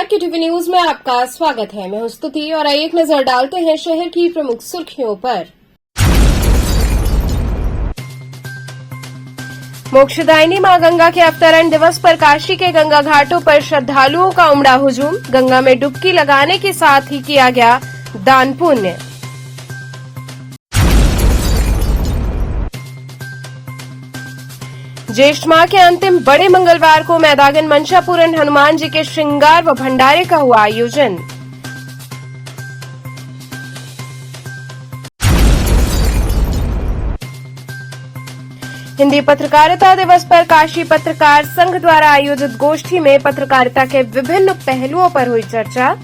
के TV news में आपका स्वागत है। मैं हूं स्तुति और आइए एक नजर डालते हैं शहर की प्रमुख सुर्खियों पर। मोक्षदायिनी मां गंगा के अवतरण दिवस पर काशी के गंगा घाटों पर श्रद्धालुओं का उमड़ा हुजूम। गंगा में डुबकी लगाने के साथ ही किया गया दान पुण्य। ज्येष्ठ माह के अंतिम बड़े मंगलवार को मैदागन मंशापूरन हनुमान जी के श्रृंगार व भंडारे का हुआ आयोजन। हिंदी पत्रकारिता दिवस पर काशी पत्रकार संघ द्वारा आयोजित गोष्ठी में पत्रकारिता के विभिन्न पहलुओं पर हुई चर्चा।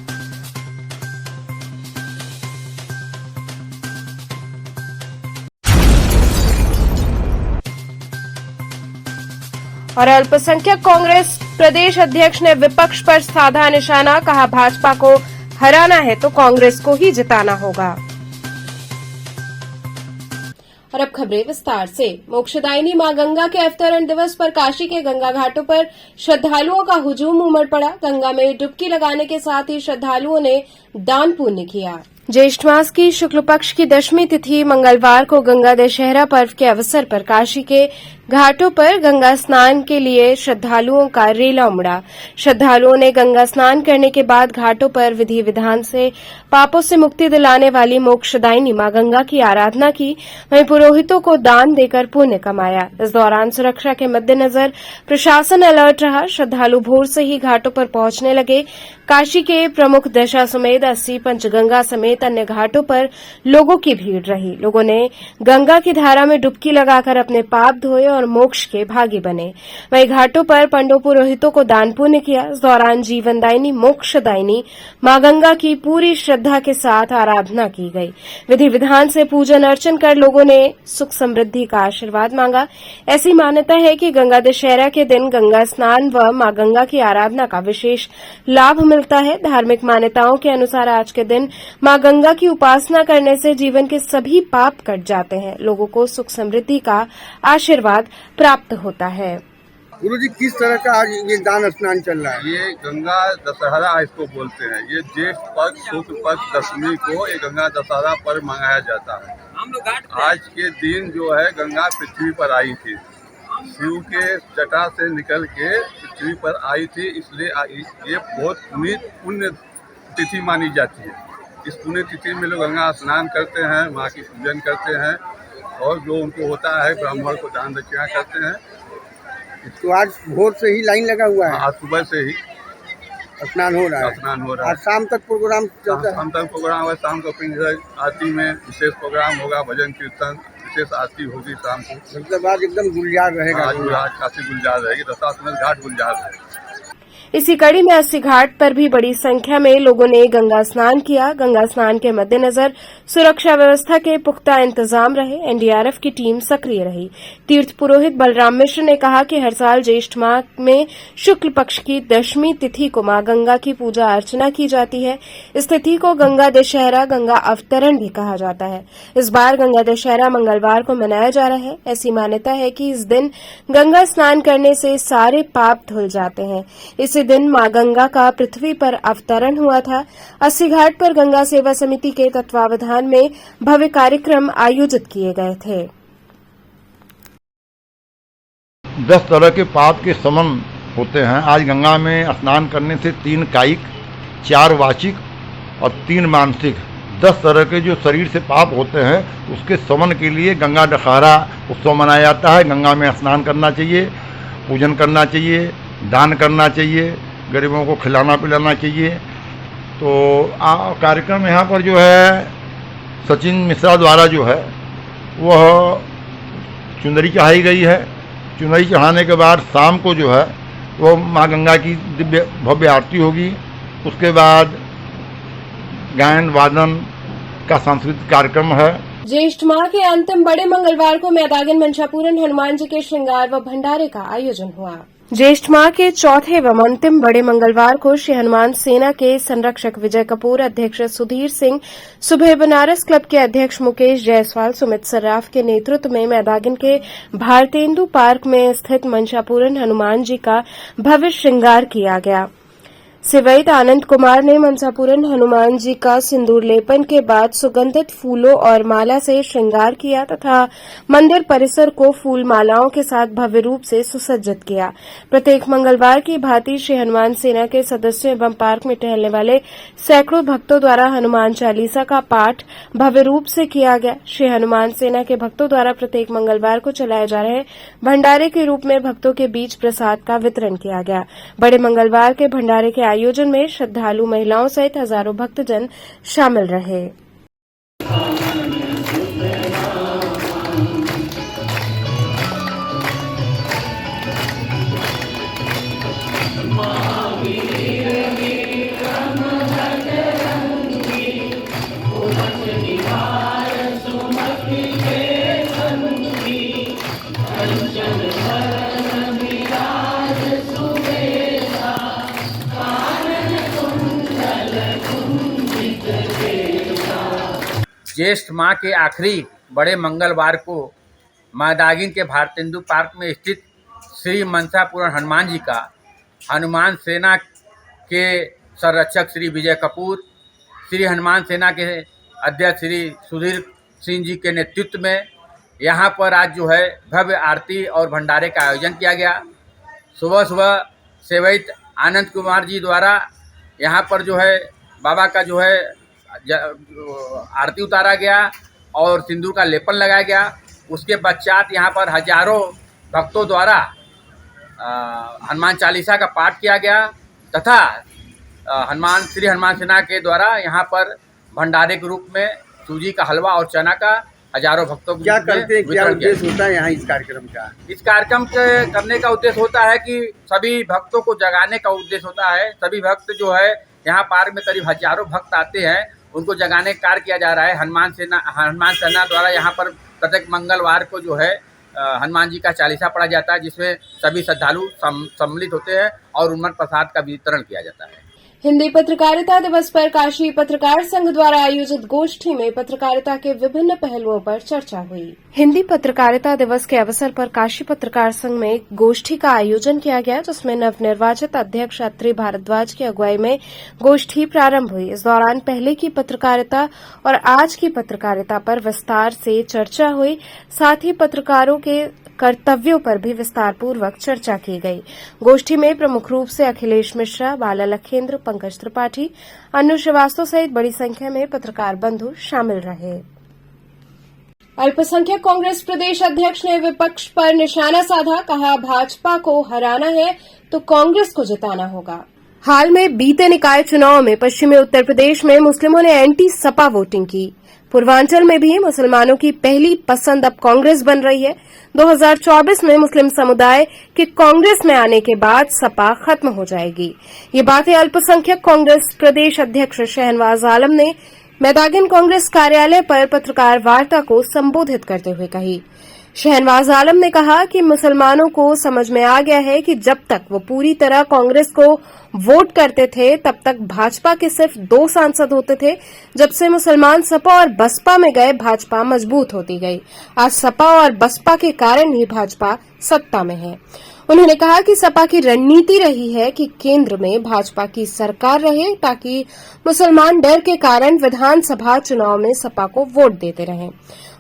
और अल्पसंख्यक कांग्रेस प्रदेश अध्यक्ष ने विपक्ष पर साधा निशाना, कहा भाजपा को हराना है तो कांग्रेस को ही जिताना होगा। और अब खबरें विस्तार से। मोक्षदायिनी मां गंगा के अवतरण दिवस पर काशी के गंगा घाटों पर श्रद्धालुओं का हुजूम उमड़ पड़ा। गंगा में डुबकी लगाने के साथ ही श्रद्धालुओं ने दान पुण्य किया। ज्येष्ठ मास की शुक्ल पक्ष की दशमी तिथि मंगलवार को गंगा दशहरा पर्व के अवसर पर काशी के घाटों पर गंगा स्नान के लिए श्रद्धालुओं का रेला उमड़ा। श्रद्धालुओं ने गंगा स्नान करने के बाद घाटों पर विधि विधान से पापों से मुक्ति दिलाने वाली मोक्षदायिनी मां गंगा की आराधना की। वहीं पुरोहितों को दान देकर पुण्य कमाया। इस दौरान सुरक्षा के मद्देनजर प्रशासन अलर्ट रहा। श्रद्धालु भोर से ही घाटों पर पहुंचने लगे। काशी के प्रमुख दशाश्वमेध, 80 पंचगंगा समेत अन्य घाटों पर लोगों की भीड़ रही। लोगों ने गंगा की धारा में डुबकी लगाकर अपने पाप धोए और मोक्ष के भागी बने। वहीं घाटों पर पंडों पुरोहितों को दान पुण्य किया। इस दौरान जीवनदायिनी मोक्षदायिनी मां गंगा की पूरी श्रद्धा के साथ आराधना की गई। विधि विधान से पूजन अर्चन कर लोगों ने सुख समृद्धि का आशीर्वाद मांगा। ऐसी मान्यता है कि गंगा दशहरा के दिन गंगा स्नान व मां गंगा की आराधना का विशेष लाभ मिलता है। धार्मिक मान्यताओं के अनुसार आज के दिन मां गंगा की उपासना करने से जीवन के सभी पाप कट जाते हैं। लोगों को सुख समृद्धि का आशीर्वाद प्राप्त होता है। गुरुजी, किस तरह का आज ये दान स्नान चल रहा है? ये गंगा दशहरा इसको बोलते हैं। ये ज्येष्ठ पक्ष शुक्ल पक्ष दशमी को ये गंगा दशहरा पर्व मनाया जाता है। आज के दिन जो है गंगा पृथ्वी पर आई थी, शिव के जटा से निकल के पृथ्वी पर आई थी, इसलिए ये बहुत पुण्य तिथि मानी जाती है। इस पुण्य तिथि में लोग गंगा स्नान करते हैं, माँ की पूजन करते हैं और जो उनको होता है ब्राह्मण को दान दक्षिणा करते हैं। तो आज भोर से ही लाइन लगा हुआ है? आज सुबह से ही स्नान हो रहा है। आज शाम तक प्रोग्राम चलता है? शाम तक प्रोग्राम है। शाम को फिर आरती में विशेष प्रोग्राम होगा, भजन कीर्तन विशेष आरती होगी शाम को। मतलब आज एकदम गुलजार रहेगा? आज काफी गुलजार रहेगी। दशाश्वमेध घाट गुलजार रहेगा। इसी कड़ी में 80 घाट पर भी बड़ी संख्या में लोगों ने गंगा स्नान किया। गंगा स्नान के मद्देनजर सुरक्षा व्यवस्था के पुख्ता इंतजाम रहे। एनडीआरएफ की टीम सक्रिय रही। तीर्थ पुरोहित बलराम मिश्र ने कहा कि हर साल ज्येष्ठ माह में शुक्ल पक्ष की दशमी तिथि को मां गंगा की पूजा अर्चना की जाती है। इस तिथि को गंगा दशहरा, गंगा अवतरण भी कहा जाता है। इस बार गंगा दशहरा मंगलवार को मनाया जा रहा है। ऐसी मान्यता है कि इस दिन गंगा स्नान करने से सारे पाप धुल जाते हैं। इसी दिन मां गंगा का पृथ्वी पर अवतरण हुआ था। 80 घाट पर गंगा सेवा समिति के तत्वावधान में भव्य कार्यक्रम आयोजित किए गए थे। 10 तरह के पाप के समन होते हैं। आज गंगा में स्नान करने से 3 कायिक, 4 वाचिक और 3 मानसिक 10 तरह के जो शरीर से पाप होते हैं उसके समन के लिए गंगा दशहरा उत्सव मनाया जाता है। गंगा में स्नान करना चाहिए, पूजन करना चाहिए, दान करना चाहिए, गरीबों को खिलाना पिलाना चाहिए। तो कार्यक्रम यहाँ पर जो है सचिन मिश्रा द्वारा जो है वह चुंदरी चढ़ाई गई है। चुंदरी चढ़ाने के बाद शाम को जो है वो माँ गंगा की दिव्य भव्य आरती होगी। उसके बाद गायन वादन का सांस्कृतिक कार्यक्रम है। ज्येष्ठ माह के अंतिम बड़े मंगलवार को मैदागन मंशापूरन हनुमान जी के श्रृंगार व भंडारे का आयोजन हुआ। ज्येष्ठ माह के चौथे व अंतिम बड़े मंगलवार को श्री हनुमान सेना के संरक्षक विजय कपूर, अध्यक्ष सुधीर सिंह, सुबह बनारस क्लब के अध्यक्ष मुकेश जायसवाल, सुमित सर्राफ के नेतृत्व में मैदागन के भारतेंदु पार्क में स्थित मंशापूरन हनुमान जी का भव्य श्रृंगार किया गया। सेवैत आनंद कुमार ने मनसापुरन हनुमान जी का सिंदूर लेपन के बाद सुगंधित फूलों और माला से श्रृंगार किया तथा मंदिर परिसर को फूल मालाओं के साथ भव्य रूप से सुसज्जित किया। प्रत्येक मंगलवार की भांति श्री हनुमान सेना के सदस्यों एवं पार्क में टहलने वाले सैकड़ों भक्तों द्वारा हनुमान चालीसा का पाठ भव्य रूप से किया गया। श्री हनुमान सेना के भक्तों द्वारा प्रत्येक मंगलवार को चलाए जा रहे भंडारे के रूप में भक्तों के बीच प्रसाद का वितरण किया गया। बड़े मंगलवार के भंडारे के आयोजन में श्रद्धालु महिलाओं सहित हजारों भक्तजन शामिल रहे। ज्येष्ठ माह के आखिरी बड़े मंगलवार को मादागिन के भारतेंदु पार्क में स्थित श्री मनसापुरन हनुमान जी का हनुमान सेना के संरक्षक श्री विजय कपूर, श्री हनुमान सेना के अध्यक्ष श्री सुधीर सिंह जी के नेतृत्व में यहाँ पर आज जो है भव्य आरती और भंडारे का आयोजन किया गया। सुबह सुबह सेवैत आनंद कुमार जी द्वारा यहाँ पर जो है बाबा का जो है आरती उतारा गया और सिंदूर का लेपन लगाया गया। उसके पश्चात यहाँ पर हजारों भक्तों द्वारा हनुमान चालीसा का पाठ किया गया तथा श्री हनुमान सेना के द्वारा यहाँ पर भंडारे के रूप में सूजी का हलवा और चना का हजारों भक्तों को क्या करते हैं, क्या उद्देश्य होता है यहाँ इस कार्यक्रम का? इस कार्यक्रम के करने का उद्देश्य होता है कि सभी भक्तों को जगाने का उद्देश्य होता है। सभी भक्त जो है यहाँ पार्क में करीब हजारों भक्त आते हैं, उनको जगाने का कार्य किया जा रहा है। हनुमान सेना द्वारा यहाँ पर प्रत्येक मंगलवार को जो है हनुमान जी का चालीसा पढ़ा जाता है, जिसमें सभी श्रद्धालु सम्मिलित होते हैं और उन्मत्त प्रसाद का वितरण किया जाता है। हिंदी पत्रकारिता दिवस पर काशी पत्रकार संघ द्वारा आयोजित गोष्ठी में पत्रकारिता के विभिन्न पहलुओं पर चर्चा हुई। हिंदी पत्रकारिता दिवस के अवसर पर काशी पत्रकार संघ में एक गोष्ठी का आयोजन किया गया, जिसमें नवनिर्वाचित अध्यक्ष अत्रि भारद्वाज की अगुवाई में गोष्ठी प्रारंभ हुई। इस दौरान पहले की पत्रकारिता और आज की पत्रकारिता पर विस्तार से चर्चा हुई। साथ ही पत्रकारों के कर्तव्यों पर भी विस्तार पूर्वक चर्चा की गई। गोष्ठी में प्रमुख रूप से अखिलेश मिश्रा, बाला लखेंद्र, पंकज त्रिपाठी, अनु श्रीवास्तव सहित बड़ी संख्या में पत्रकार बंधु शामिल रहे। अल्पसंख्यक कांग्रेस प्रदेश अध्यक्ष ने विपक्ष पर निशाना साधा, कहा भाजपा को हराना है तो कांग्रेस को जिताना होगा। हाल में बीते निकाय चुनाव में पश्चिमी उत्तर प्रदेश में मुस्लिमों ने एंटी सपा वोटिंग की। पूर्वांचल में भी मुसलमानों की पहली पसंद अब कांग्रेस बन रही है। 2024 में मुस्लिम समुदाय के कांग्रेस में आने के बाद सपा खत्म हो जाएगी। ये बातें अल्पसंख्यक कांग्रेस प्रदेश अध्यक्ष शहनवाज आलम ने मैदागिन कांग्रेस कार्यालय पर पत्रकार वार्ता को संबोधित करते हुए कही। शहनवाज आलम ने कहा कि मुसलमानों को समझ में आ गया है कि जब तक वो पूरी तरह कांग्रेस को वोट करते थे तब तक भाजपा के सिर्फ 2 सांसद होते थे। जब से मुसलमान सपा और बसपा में गए, भाजपा मजबूत होती गई। आज सपा और बसपा के कारण ही भाजपा सत्ता में है। उन्होंने कहा कि सपा की रणनीति रही है कि केंद्र में भाजपा की सरकार रहे, ताकि मुसलमान डर के कारण विधानसभा चुनाव में सपा को वोट देते रहें।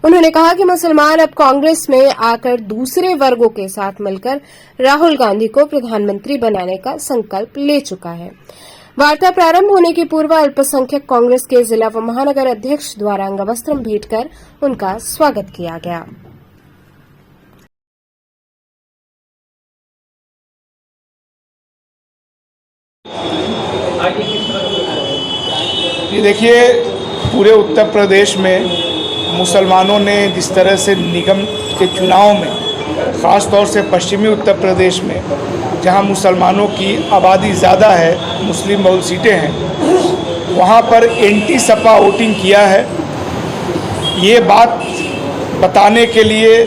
उन्होंने कहा कि मुसलमान अब कांग्रेस में आकर दूसरे वर्गों के साथ मिलकर राहुल गांधी को प्रधानमंत्री बनाने का संकल्प ले चुका है। वार्ता प्रारंभ होने के पूर्व अल्पसंख्यक कांग्रेस के जिला व महानगर अध्यक्ष द्वारा अंगवस्त्रम भेंट कर उनका स्वागत किया गया। ये देखिए, पूरे उत्तर प्रदेश में मुसलमानों ने जिस तरह से निगम के चुनाव में, ख़ास तौर से पश्चिमी उत्तर प्रदेश में जहां मुसलमानों की आबादी ज़्यादा है, मुस्लिम बहुल सीटें हैं, वहां पर एंटी सपा वोटिंग किया है। ये बात बताने के लिए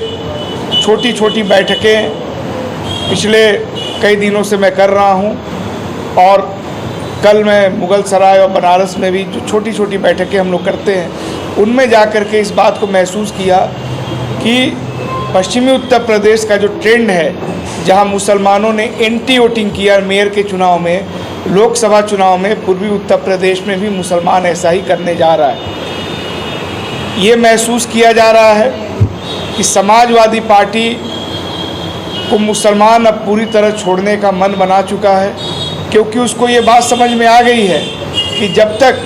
छोटी छोटी बैठकें पिछले कई दिनों से मैं कर रहा हूं और कल मैं मुगल सराय और बनारस में भी जो छोटी छोटी बैठकें हम लोग करते हैं, उनमें जा कर के इस बात को महसूस किया कि पश्चिमी उत्तर प्रदेश का जो ट्रेंड है, जहां मुसलमानों ने एंटी वोटिंग किया मेयर के चुनाव में, लोकसभा चुनाव में पूर्वी उत्तर प्रदेश में भी मुसलमान ऐसा ही करने जा रहा है। ये महसूस किया जा रहा है कि समाजवादी पार्टी को मुसलमान अब पूरी तरह छोड़ने का मन बना चुका है, क्योंकि उसको ये बात समझ में आ गई है कि जब तक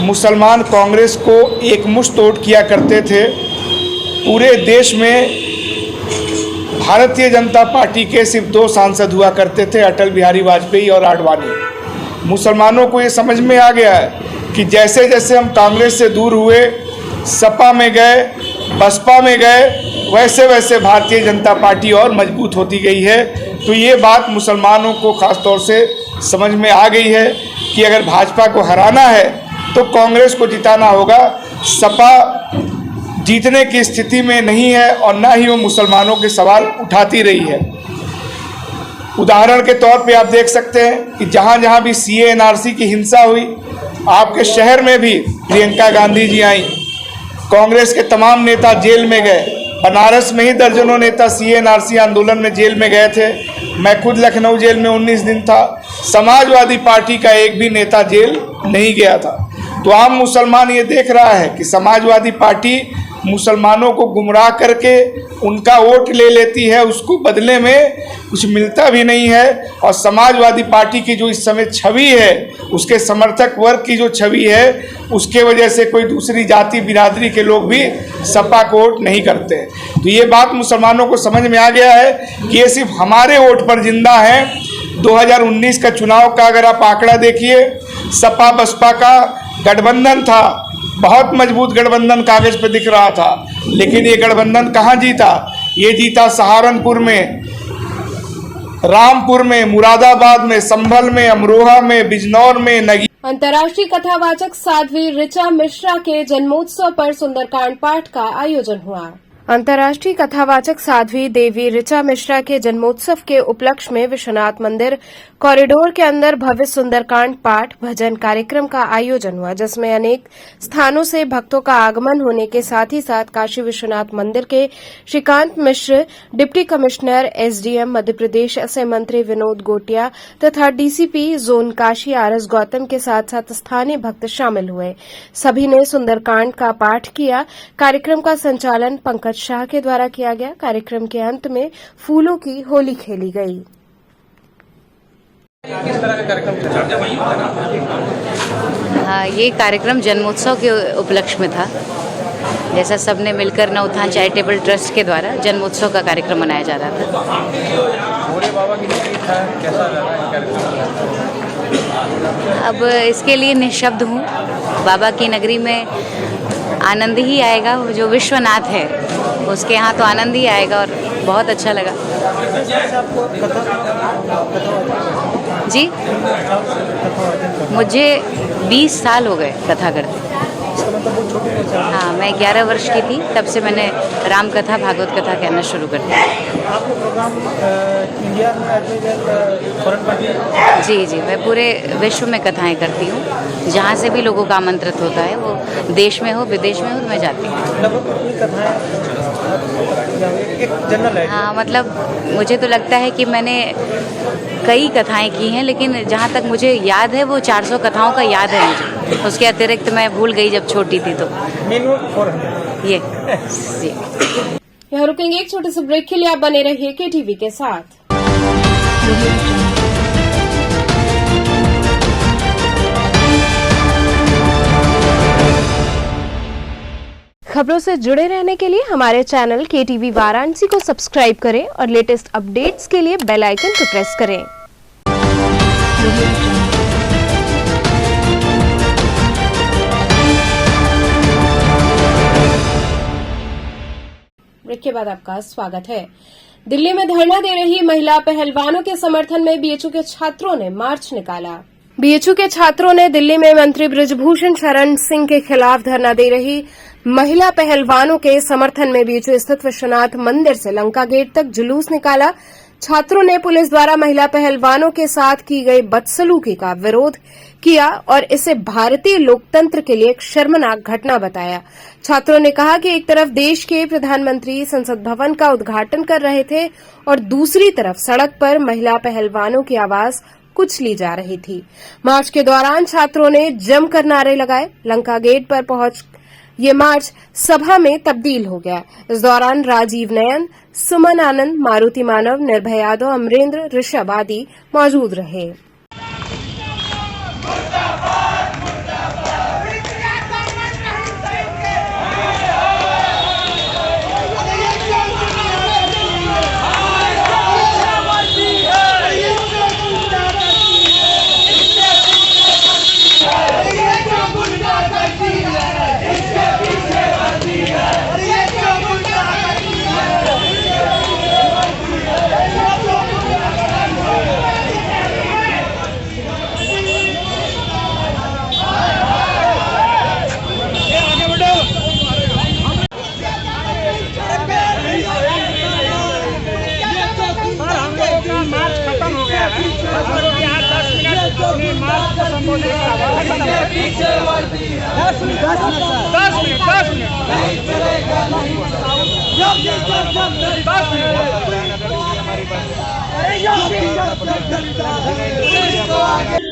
मुसलमान कांग्रेस को एक मुश्त वोट किया करते थे, पूरे देश में भारतीय जनता पार्टी के सिर्फ 2 सांसद हुआ करते थे, अटल बिहारी वाजपेयी और आडवाणी। मुसलमानों को ये समझ में आ गया है कि जैसे जैसे हम कांग्रेस से दूर हुए, सपा में गए, बसपा में गए, वैसे वैसे भारतीय जनता पार्टी और मजबूत होती गई है। तो ये बात मुसलमानों को ख़ास तौर से समझ में आ गई है कि अगर भाजपा को हराना है तो कांग्रेस को जिताना होगा। सपा जीतने की स्थिति में नहीं है और ना ही वो मुसलमानों के सवाल उठाती रही है। उदाहरण के तौर पे आप देख सकते हैं कि जहाँ जहाँ भी CA NRC की हिंसा हुई, आपके शहर में भी प्रियंका गांधी जी आई, कांग्रेस के तमाम नेता जेल में गए। बनारस में ही दर्जनों नेता CA NRC आंदोलन में जेल में गए थे। मैं खुद लखनऊ जेल में 19 दिन था। समाजवादी पार्टी का एक भी नेता जेल नहीं गया था। तो आम मुसलमान ये देख रहा है कि समाजवादी पार्टी मुसलमानों को गुमराह करके उनका वोट ले लेती है, उसको बदले में कुछ मिलता भी नहीं है। और समाजवादी पार्टी की जो इस समय छवि है, उसके समर्थक वर्ग की जो छवि है, उसके वजह से कोई दूसरी जाति बिरादरी के लोग भी सपा को वोट नहीं करते। तो ये बात मुसलमानों को समझ में आ गया है कि ये सिर्फ हमारे वोट पर जिंदा है। 2019 का चुनाव का अगर आप आंकड़ा देखिए, सपा बसपा का गठबंधन था, बहुत मजबूत गठबंधन कागज पे दिख रहा था, लेकिन ये गठबंधन कहाँ जीता? ये जीता सहारनपुर में, रामपुर में, मुरादाबाद में, संभल में, अमरोहा में, बिजनौर में, नगी। अंतर्राष्ट्रीय कथावाचक साध्वी ऋचा मिश्रा के जन्मोत्सव पर सुंदरकांड पाठ का आयोजन हुआ। अंतर्राष्ट्रीय कथावाचक साध्वी देवी ऋचा मिश्रा के जन्मोत्सव के उपलक्ष्य में विश्वनाथ मंदिर कॉरिडोर के अंदर भव्य सुंदरकांड पाठ भजन कार्यक्रम का आयोजन हुआ, जिसमें अनेक स्थानों से भक्तों का आगमन होने के साथ ही साथ काशी विश्वनाथ मंदिर के श्रीकांत मिश्र, deputy commissioner SDM Madhya Pradesh से मंत्री विनोद गोटिया तथा DCP zone Kashi RS Gautam के साथ साथ स्थानीय भक्त शामिल हुए। सभी ने सुंदरकांड का पाठ किया। कार्यक्रम का संचालन पंकज शाह के द्वारा किया गया। कार्यक्रम के अंत में फूलों की होली खेली गई। किस तरह का कार्यक्रम हाँ, ये कार्यक्रम जन्मोत्सव के उपलक्ष्य में था। जैसा सबने मिलकर नवउत्थान चैरिटेबल ट्रस्ट के द्वारा जन्मोत्सव का कार्यक्रम मनाया जा रहा था। भोले बाबा की नगरी था, कैसा लगा कार्यक्रम? अब इसके लिए निःशब्द हूँ। बाबा की नगरी में आनंद ही आएगा, जो विश्वनाथ है उसके यहाँ तो आनंद ही आएगा और बहुत अच्छा लगा। जी, मुझे 20 साल हो गए कथा करते। हाँ, मैं 11 वर्ष की थी, तब से मैंने राम कथा भागवत कथा कहना शुरू कर दिया। आपको प्रोग्राम इंडिया में जी जी, मैं पूरे विश्व में कथाएं करती हूँ। जहाँ से भी लोगों का आमंत्रित होता है, वो देश में हो विदेश में हो, तो मैं जाती हूँ। हाँ, मतलब मुझे तो लगता है कि मैंने कई कथाएं की हैं, लेकिन जहाँ तक मुझे याद है वो 400 कथाओं का याद है मुझे। उसके अतिरिक्त मैं भूल गई जब छोटी थी तो ये जी। यहाँ रुकेंगे एक छोटे से ब्रेक के लिए। आप बने रहिए KTV के साथ। खबरों से जुड़े रहने के लिए हमारे चैनल KTV वाराणसी को सब्सक्राइब करें और लेटेस्ट अपडेट्स के लिए बेल आइकन को प्रेस करें। ब्रेक के बाद आपका स्वागत है। दिल्ली में धरना दे रही महिला पहलवानों के समर्थन में BHU के छात्रों ने मार्च निकाला। BHU के छात्रों ने दिल्ली में मंत्री बृजभूषण शरण सिंह के खिलाफ धरना दे रही महिला पहलवानों के समर्थन में BHU स्थित विश्वनाथ मंदिर से लंका गेट तक जुलूस निकाला। छात्रों ने पुलिस द्वारा महिला पहलवानों के साथ की गई बदसलूकी का विरोध किया और इसे भारतीय लोकतंत्र के लिए एक शर्मनाक घटना बताया। छात्रों ने कहा कि एक तरफ देश के प्रधानमंत्री संसद भवन का उद्घाटन कर रहे थे और दूसरी तरफ सड़क पर महिला पहलवानों की आवाज कुचली जा रही थी। मार्च के दौरान छात्रों ने जमकर नारे लगाए। लंका गेट पर पहुंच ये मार्च सभा में तब्दील हो गया। इस दौरान राजीव नयन, सुमन आनंद, मारुति मानव, निर्भय यादव, अमरेंद्र, ऋषभ आदि मौजूद रहे।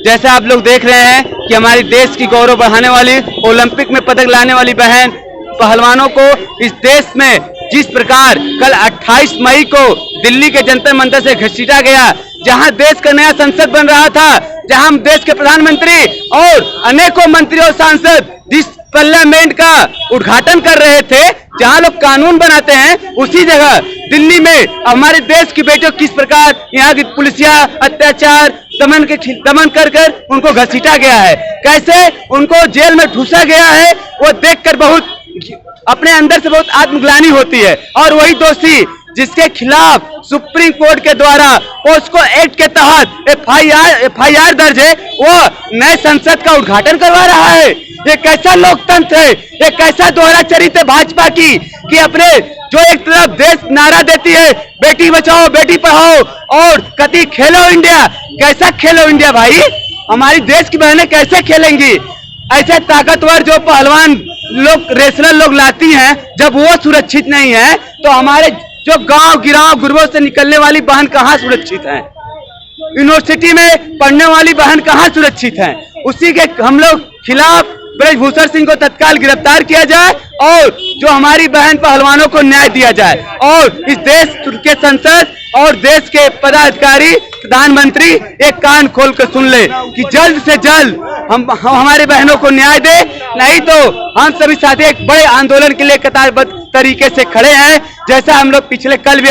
जैसे आप लोग देख रहे हैं कि हमारी देश की गौरव बढ़ाने वाली, ओलंपिक में पदक लाने वाली बहन पहलवानों को इस देश में जिस प्रकार कल 28 मई को दिल्ली के जंतर मंतर से घसीटा गया, जहां देश का नया संसद बन रहा था, जहां देश के प्रधानमंत्री और अनेकों मंत्री और सांसद जिस पार्लियामेंट का उद्घाटन कर रहे थे, जहां लोग कानून बनाते हैं, उसी जगह दिल्ली में हमारे देश की बेटियों किस प्रकार यहाँ की पुलिसिया अत्याचार दमन कर उनको घसीटा गया है, कैसे उनको जेल में ठूसा गया है, वो देखकर बहुत अपने अंदर से बहुत आत्मग्लानि होती है। और वही दोषी जिसके खिलाफ सुप्रीम कोर्ट के द्वारा पोस्को एक्ट के तहत एफआईआर दर्ज है, वो नए संसद का उद्घाटन करवा रहा है। ये कैसा लोकतंत्र है, ये कैसा दोहरा चरित्र है भाजपा की कि अपने जो एक तरफ देश नारा देती है बेटी बचाओ बेटी पढ़ाओ और कति खेलो इंडिया, कैसा खेलो इंडिया भाई, हमारी देश की बहनें कैसे खेलेंगी? ऐसे ताकतवर जो पहलवान लोग रेसलर लोग लाती हैं, जब वो सुरक्षित नहीं है तो हमारे जो गांव गिराव गुरबों से निकलने वाली बहन कहाँ सुरक्षित हैं? यूनिवर्सिटी में पढ़ने वाली बहन कहाँ सुरक्षित हैं? उसी के हम लोग खिलाफ ब्रजभूषण सिंह को तत्काल गिरफ्तार किया जाए और जो हमारी बहन पहलवानों को न्याय दिया जाए। और इस देश के संसद और देश के पदाधिकारी प्रधानमंत्री एक कान खोल कर सुन ले कि जल्द से जल्द हम हमारे बहनों को न्याय दे, नहीं तो हम सभी साथी एक बड़े आंदोलन के लिए कतारबद्ध तरीके से खड़े हैं। जैसा हम लोग पिछले कल भी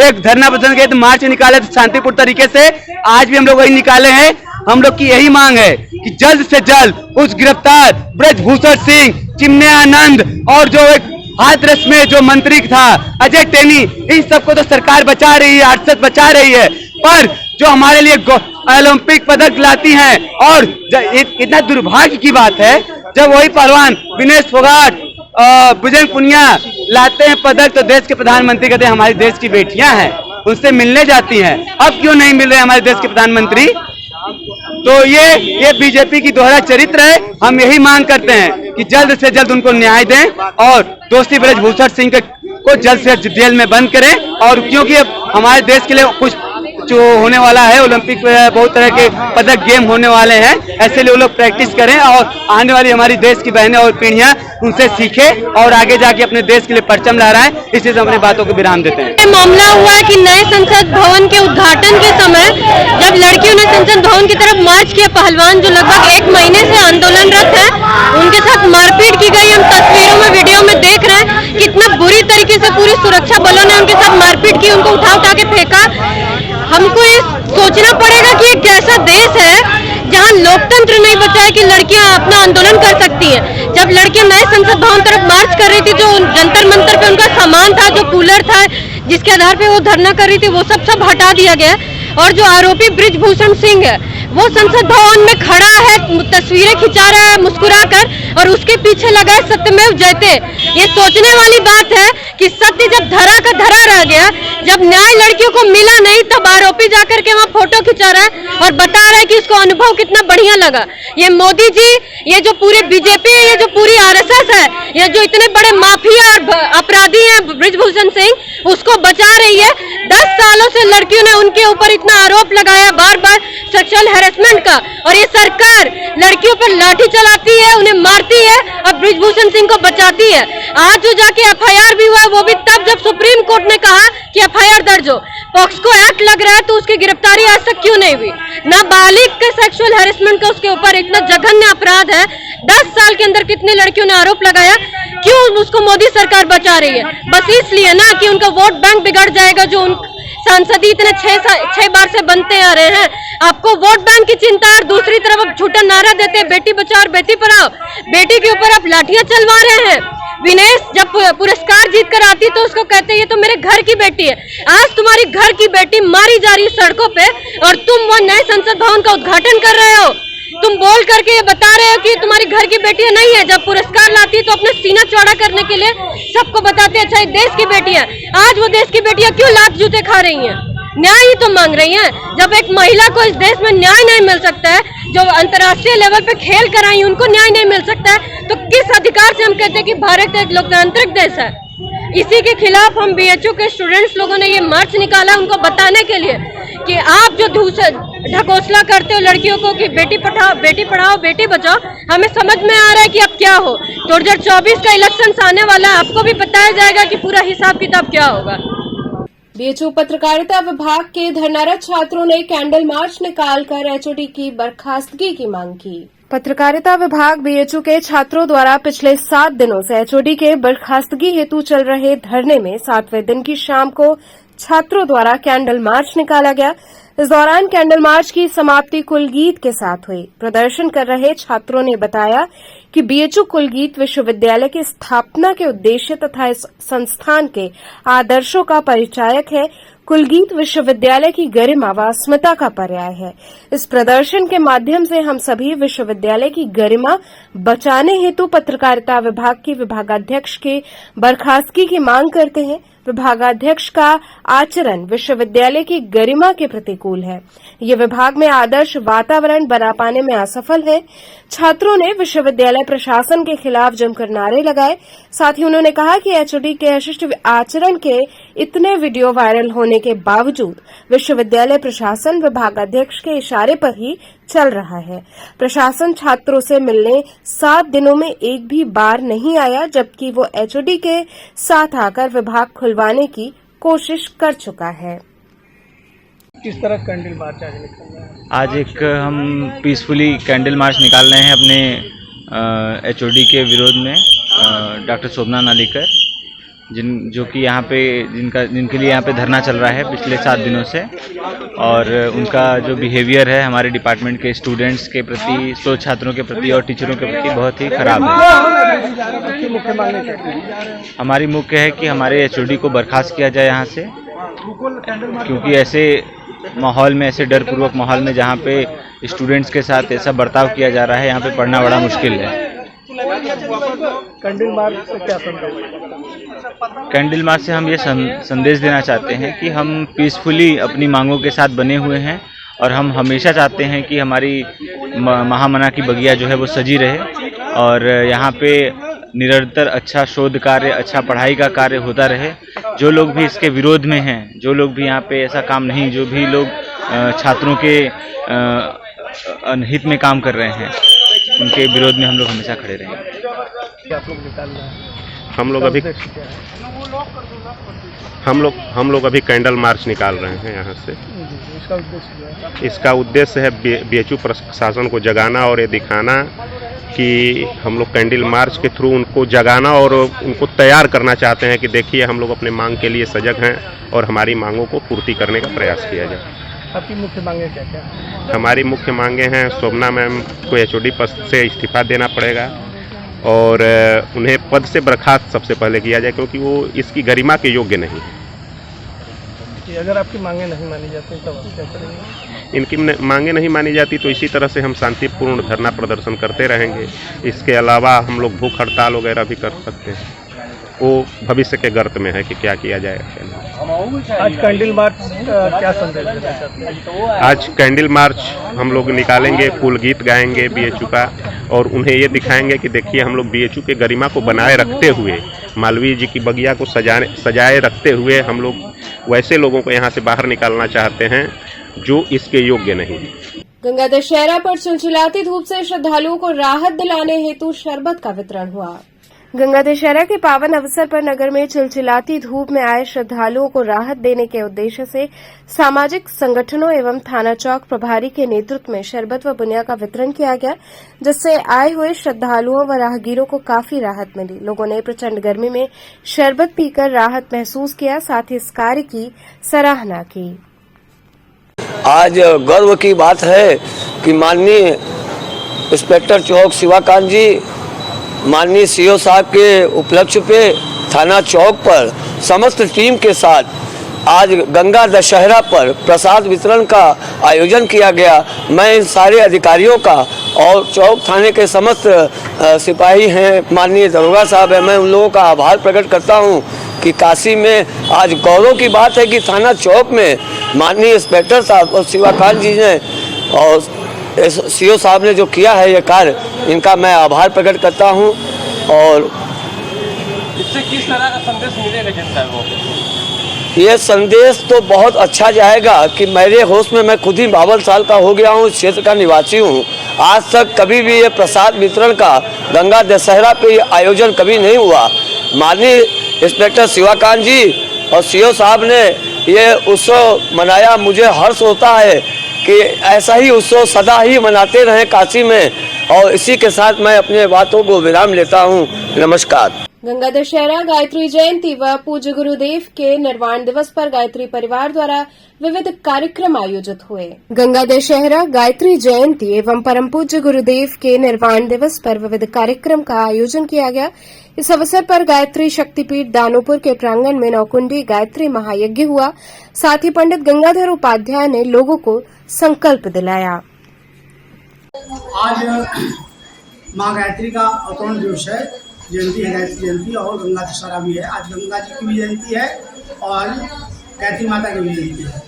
एक धरना प्रदर्शन के मार्च निकाले थे शांतिपूर्ण तरीके से, आज भी हम लोग वही निकाले हैं। हम लोग की यही मांग है कि जल्द से जल्द उस गिरफ्तार ब्रजभूषण सिंह, चिन्मयानंद और जो एक हाथरस में जो मंत्री था अजय टेनी, इन सबको तो सरकार बचा रही है, आरएसएस बचा रही है, पर जो हमारे लिए ओलंपिक पदक लाती हैं। और इतना दुर्भाग्य की बात है जब वही पहलवान विनेश फोगाट, बुजरंग पुनिया लाते हैं पदक तो देश के प्रधानमंत्री कहते हैं हमारे देश की बेटियां हैं, उनसे मिलने जाती हैं। अब क्यों नहीं मिल रहे हमारे देश के प्रधानमंत्री? तो ये बीजेपी की दोहरा चरित्र है। हम यही मांग करते हैं कि जल्द से जल्द उनको न्याय दें और दोषी ब्रजभूषण सिंह को जल्द से जल्द जेल में बंद करें। और क्योंकि अब हमारे देश के लिए कुछ जो होने वाला है, ओलंपिक में बहुत तरह के पदक गेम होने वाले हैं, ऐसे लिए वो लोग प्रैक्टिस करें और आने वाली हमारी देश की बहनें और पीढ़ियां उनसे सीखें और आगे जाके अपने देश के लिए परचम लहराएं। इसी से अपनी बातों को विराम देते हैं। मामला हुआ कि नए संसद भवन के उद्घाटन के समय जब लड़कियों ने संसद भवन की तरफ मार्च किया, पहलवान जो लगभग 1 महीने से आंदोलनरत है, उनके साथ मारपीट की गई। हम तस्वीरों में वीडियो में देख रहे हैं कितना बुरी तरीके से पूरी सुरक्षा बलों ने उनके साथ मारपीट की, उनको उठा के फेंका। हमको ये सोचना पड़ेगा कि एक ऐसा देश है जहां लोकतंत्र नहीं बचा है कि लड़कियां अपना आंदोलन कर सकती हैं। जब लड़कियां नए संसद भवन तरफ मार्च कर रही थी, जो जंतर मंतर पे उनका सामान था, जो कूलर था जिसके आधार पे वो धरना कर रही थी, वो सब हटा दिया गया। और जो आरोपी ब्रजभूषण सिंह है वो संसद भवन में खड़ा है, तस्वीरें खिंचा रहा है मुस्कुराकर, और उसके पीछे लगा है सत्यमेव जयते। ये सोचने वाली बात है कि सत्य जब धरा का धरा रह गया, जब न्याय लड़कियों को मिला नहीं, तब आरोपी जाकर के वहाँ फोटो खिंचा रहा है और बता रहा है कि इसको अनुभव कितना बढ़िया लगा। ये मोदी जी, ये जो पूरे बीजेपी है, ये जो पूरी आरएसएस है, ये जो इतने बड़े माफिया और अपराधी हैं ब्रिजभूषण सिंह, उसको बचा रही है। 10 सालों से लड़कियों ने उनके ऊपर इतना आरोप लगाया बार बार सेक्सुअल हैरेसमेंट का, और ये सरकार लड़कियों पर लाठी चलाती है, उन्हें मारती है और ब्रिजभूषण सिंह को बचाती है। आज जो जाके एफआईआर भी हुआ है, वो भी तब जब सुप्रीम कोर्ट ने कहा कि एफआईआर दर्ज हो। पॉक्सो एक्ट लग रहा है तो उसकी गिरफ्तारी आज तक क्यों नहीं हुई? नाबालिग के सेक्सुअल हैरेसमेंट का उसके ऊपर इतना जघन्य अपराध है। 10 साल के अंदर कितनी लड़कियों ने आरोप लगाया, क्यों उसको मोदी सरकार बचा रही है? बस इसलिए ना कि उनका वोट बैंक बिगड़ जाएगा, जो उन सांसद इतने 6 बार से बनते आ रहे हैं। आपको वोट बैंक की चिंता है और दूसरी तरफ आप झूठा नारा देते हैं बेटी बचाओ और बेटी पढ़ाओ। बेटी के ऊपर आप लाठियां चलवा रहे हैं। विनेश जब पुरस्कार जीत कर आती तो उसको कहते हैं ये तो मेरे घर की बेटी है। आज तुम्हारी घर की बेटी मारी जा रही है सड़कों पे और तुम वो नए संसद भवन का उद्घाटन कर रहे हो। तुम बोल करके ये बता रहे हो कि तुम्हारी घर की बेटी नहीं है। जब पुरस्कार लाती है तो अपने सीना चौड़ा करने के लिए सबको बताते हैं अच्छा ये देश की बेटी है। आज वो देश की बेटियां क्यों लात जूते खा रही हैं? न्याय ही तो मांग रही हैं। जब एक महिला को इस देश में न्याय नहीं मिल सकता है, जो अंतर्राष्ट्रीय लेवल पे खेल कराई उनको न्याय नहीं मिल सकता है, तो किस अधिकार से हम कहते हैं कि भारत एक लोकतांत्रिक देश है? इसी के खिलाफ हम बीएचयू के स्टूडेंट्स लोगों ने ये मार्च निकाला उनको बताने के लिए कि आप जो ढकोसला करते हो लड़कियों को कि बेटी पढ़ाओ बेटी बचाओ, हमें समझ में आ रहा है कि अब क्या हो। 2024 का इलेक्शन आने वाला है, आपको भी बताया जाएगा कि पूरा हिसाब किताब क्या होगा। बीएचयू पत्रकारिता विभाग के धरनारत छात्रों ने कैंडल मार्च निकालकर एचओडी की बर्खास्तगी की मांग की। पत्रकारिता विभाग बीएचयू के छात्रों द्वारा पिछले 7 दिनों से एचओडी के बर्खास्तगी हेतु चल रहे धरने में 7वें दिन की शाम को छात्रों द्वारा कैंडल मार्च निकाला गया। इस दौरान कैंडल मार्च की समाप्ति कुलगीत के साथ हुई। प्रदर्शन कर रहे छात्रों ने बताया कि बीएचयू कुलगीत विश्वविद्यालय की स्थापना के उद्देश्य तथा इस संस्थान के आदर्शों का परिचायक है। कुलगीत विश्वविद्यालय की गरिमा व अस्मिता का पर्याय है। इस प्रदर्शन के माध्यम से हम सभी विश्वविद्यालय की गरिमा बचाने हेतु पत्रकारिता विभाग की विभागाध्यक्ष के बर्खास्तगी की मांग करते हैं। विभागाध्यक्ष का आचरण विश्वविद्यालय की गरिमा के प्रतिकूल है। ये विभाग में आदर्श वातावरण बना पाने में असफल है। छात्रों ने विश्वविद्यालय प्रशासन के खिलाफ जमकर नारे लगाए। साथ ही उन्होंने कहा कि एचओडी के अशिष्ट आचरण के इतने वीडियो वायरल होने के बावजूद विश्वविद्यालय प्रशासन विभागाध्यक्ष के इशारे पर ही चल रहा है। प्रशासन छात्रों से मिलने 7 दिनों में एक भी बार नहीं आया, जबकि वो एचओडी के साथ आकर विभाग खुलवाने की कोशिश कर चुका है। किस तरह कैंडल मार्च आज निकल रहा है? आज एक हम पीसफुली कैंडल मार्च निकाल रहे हैं अपने एचओडी के विरोध में। डॉक्टर शोभना नालिकर जो कि यहाँ पे जिनके लिए यहाँ पे धरना चल रहा है पिछले 7 दिनों से, और उनका जो बिहेवियर है हमारे डिपार्टमेंट के स्टूडेंट्स के प्रति, शोध छात्रों के प्रति और टीचरों के प्रति बहुत ही खराब है। हमारी मुख्य है कि हमारे एचओडी को बर्खास्त किया जाए यहाँ से, क्योंकि ऐसे माहौल में, ऐसे डरपूर्वक माहौल में जहाँ पे स्टूडेंट्स के साथ ऐसा बर्ताव किया जा रहा है, यहाँ पे पढ़ना बड़ा मुश्किल है। कैंडल मार्च से क्या संदेश? कैंडल मार्च से हम ये संदेश देना चाहते हैं कि हम पीसफुली अपनी मांगों के साथ बने हुए हैं और हम हमेशा चाहते हैं कि हमारी महामना की बगिया जो है वो सजी रहे और यहाँ पे निरंतर अच्छा शोध कार्य, अच्छा पढ़ाई का कार्य होता रहे। जो लोग भी इसके विरोध में हैं, जो लोग भी यहाँ पे ऐसा काम नहीं, जो भी लोग छात्रों के अनहित में काम कर रहे हैं, उनके विरोध में हम लोग हमेशा खड़े रहेंगे। आप लोग निकाल रहे हैं? हम लोग अभी कैंडल मार्च निकाल रहे हैं यहाँ से। इसका उद्देश्य है बीएचयू प्रशासन को जगाना और ये दिखाना कि हम लोग कैंडल मार्च के थ्रू उनको जगाना और उनको तैयार करना चाहते हैं कि देखिए हम लोग अपने मांग के लिए सजग हैं और हमारी मांगों को पूर्ति करने का प्रयास किया जाए। आपकी मुख्य मांगे क्या क्या? हमारी मुख्य मांगे हैं, शोभना मैम को एचओडी पद से इस्तीफा देना पड़ेगा और उन्हें पद से बर्खास्त सबसे पहले किया जाए, क्योंकि वो इसकी गरिमा के योग्य नहीं है। अगर आपकी मांगे नहीं मानी जाती तब आप क्या करेंगे? इनकी मांगे नहीं मानी जाती तो इसी तरह से हम शांतिपूर्ण धरना प्रदर्शन करते रहेंगे। इसके अलावा हम लोग भूख हड़ताल वगैरह भी कर सकते हैं। वो भविष्य के गर्त में है कि क्या किया जाएगा क्या नहीं। आज कैंडल मार्च क्या संदेश देना चाहते हैं? आज कैंडल मार्च हम लोग निकालेंगे, कुल गीत गाएंगे बीएचयू का, और उन्हें ये दिखाएंगे कि देखिए हम लोग बीएचयू के गरिमा को बनाए रखते हुए, मालवीय जी की बगिया को सजाए रखते हुए हम लोग वैसे लोगों को यहाँ से बाहर निकालना चाहते हैं जो इसके योग्य नहीं। गंगा दशहरा पर चिलचिलाती धूप से श्रद्धालुओं को राहत दिलाने हेतु शरबत का वितरण हुआ। गंगा दशहरा के पावन अवसर पर नगर में चिलचिलाती धूप में आए श्रद्धालुओं को राहत देने के उद्देश्य से सामाजिक संगठनों एवं थाना चौक प्रभारी के नेतृत्व में शरबत व बुनिया का वितरण किया गया, जिससे आए हुए श्रद्धालुओं व राहगीरों को काफी राहत मिली। लोगों ने प्रचंड गर्मी में शरबत पीकर राहत महसूस किया, साथ ही इस कार्य की सराहना की। आज गर्व की बात है कि माननीय इंस्पेक्टर चौक शिवाकांत जी, माननीय सीओ साहब के उपलक्ष्य पे थाना चौक पर समस्त टीम के साथ आज गंगा दशहरा पर प्रसाद वितरण का आयोजन किया गया। मैं इन सारे अधिकारियों का और चौक थाने के समस्त सिपाही हैं, माननीय दरोगा साहब हैं, मैं उन लोगों का आभार प्रकट करता हूं कि काशी में आज गौरव की बात है कि थाना चौक में माननीय इंस्पेक्टर साहब और शिवाकांत जी ने और सीओ साहब ने जो किया है ये कार्य, इनका मैं आभार प्रकट करता हूं। और इससे किस तरह का संदेश मिलेगा जनता को? ये संदेश तो बहुत अच्छा जाएगा कि मेरे होश में मैं खुद ही 52 साल का हो गया हूँ, इस क्षेत्र का निवासी हूँ। आज तक कभी भी ये प्रसाद वितरण का गंगा दशहरा पे ये आयोजन कभी नहीं हुआ। माननीय इंस्पेक्टर शिवाकांत जी और सीओ साहब ने ये उत्सव मनाया। मुझे हर्ष होता है कि ऐसा ही उत्सव सदा ही मनाते रहें काशी में। और इसी के साथ मैं अपने बातों को विराम लेता हूँ। नमस्कार। गंगा दशहरा, गायत्री जयंती व पूज्य गुरुदेव के निर्वाण दिवस पर गायत्री परिवार द्वारा विविध कार्यक्रम आयोजित हुए। गंगा दशहरा, गायत्री जयंती एवं परम पूज्य गुरुदेव के निर्वाण दिवस पर विविध कार्यक्रम का आयोजन किया गया। इस अवसर पर गायत्री शक्तिपीठ दानोपुर के प्रांगण में नौकुंडी गायत्री महायज्ञ हुआ। साथ ही पंडित गंगाधर उपाध्याय ने लोगों को संकल्प दिलाया। आज माँ गायत्री का अवतरण दिवस है, जयंती है, गायत्री जयंती, और गंगा दशहरा भी है। आज गंगा जी की भी जयंती है और गायत्री माता की भी जयंती है,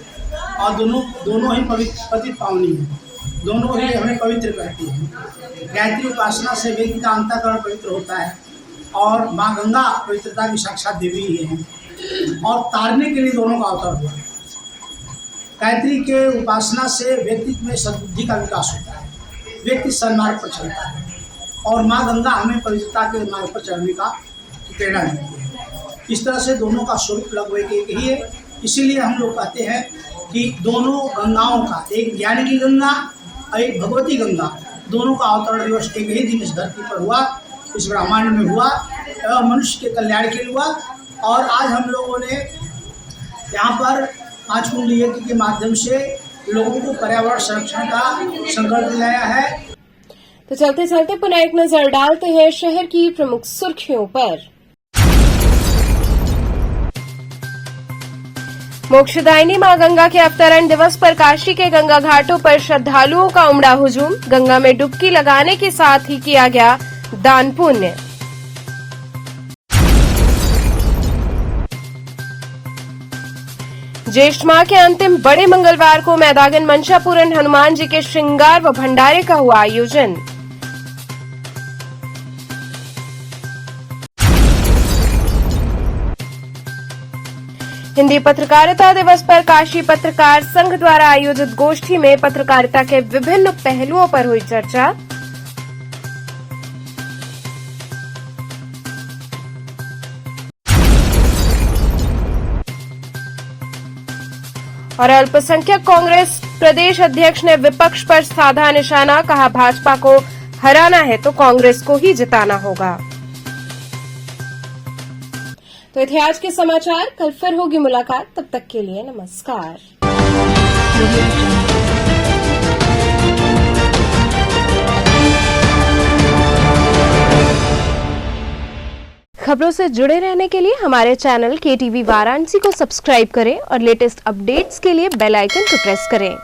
और दोनों ही पवित्र पावनी है, दोनों ही हमें पवित्र करती है। गायत्री उपासना से व्यक्ति का अंतःकरण पवित्र होता है, और माँ गंगा पवित्रता की साक्षात देवी ही है, और तारने के लिए दोनों का अवतार हुआ। गायत्री के उपासना से व्यक्ति में सद्बुद्धि का विकास होता है, व्यक्ति सन्मार्ग पर चलता है, और माँ गंगा हमें पवित्रता के मार्ग पर चलने का प्रेरणा देती है। इस तरह से दोनों का स्वरूप लगभग एक ही है। इसीलिए हम लोग कहते हैं कि दोनों गंगाओं का, एक ज्ञान की गंगा और एक भगवती गंगा, दोनों का अवतरण दिवस एक ही दिन इस धरती पर हुआ, इस ब्रह्मांड में हुआ, एवं मनुष्य के कल्याण के लिए हुआ। और आज हम लोगों ने यहाँ पर 5 कुंड यज्ञ के माध्यम से लोगों को पर्यावरण संरक्षण का संकल्प दिलाया है। तो चलते चलते पुनः एक नजर डालते हैं शहर की प्रमुख सुर्खियों पर। मोक्षदायिनी मां गंगा के अवतरण दिवस पर काशी के गंगा घाटों पर श्रद्धालुओं का उमड़ा हुजूम। गंगा में डुबकी लगाने के साथ ही किया गया दान पुण्य। ज्येष्ठ माह के अंतिम बड़े मंगलवार को मैदागन मंशापूरन हनुमान जी के श्रृंगार व भंडारे का हुआ आयोजन। हिंदी पत्रकारिता दिवस पर काशी पत्रकार संघ द्वारा आयोजित गोष्ठी में पत्रकारिता के विभिन्न पहलुओं पर हुई चर्चा। और अल्पसंख्यक कांग्रेस प्रदेश अध्यक्ष ने विपक्ष पर साधा निशाना, कहा भाजपा को हराना है तो कांग्रेस को ही जिताना होगा। तो थे आज के समाचार, कल फिर होगी मुलाकात, तब तक के लिए नमस्कार। खबरों से जुड़े रहने के लिए हमारे चैनल KTV वाराणसी को सब्सक्राइब करें और लेटेस्ट अपडेट्स के लिए बेल आइकन को प्रेस करें।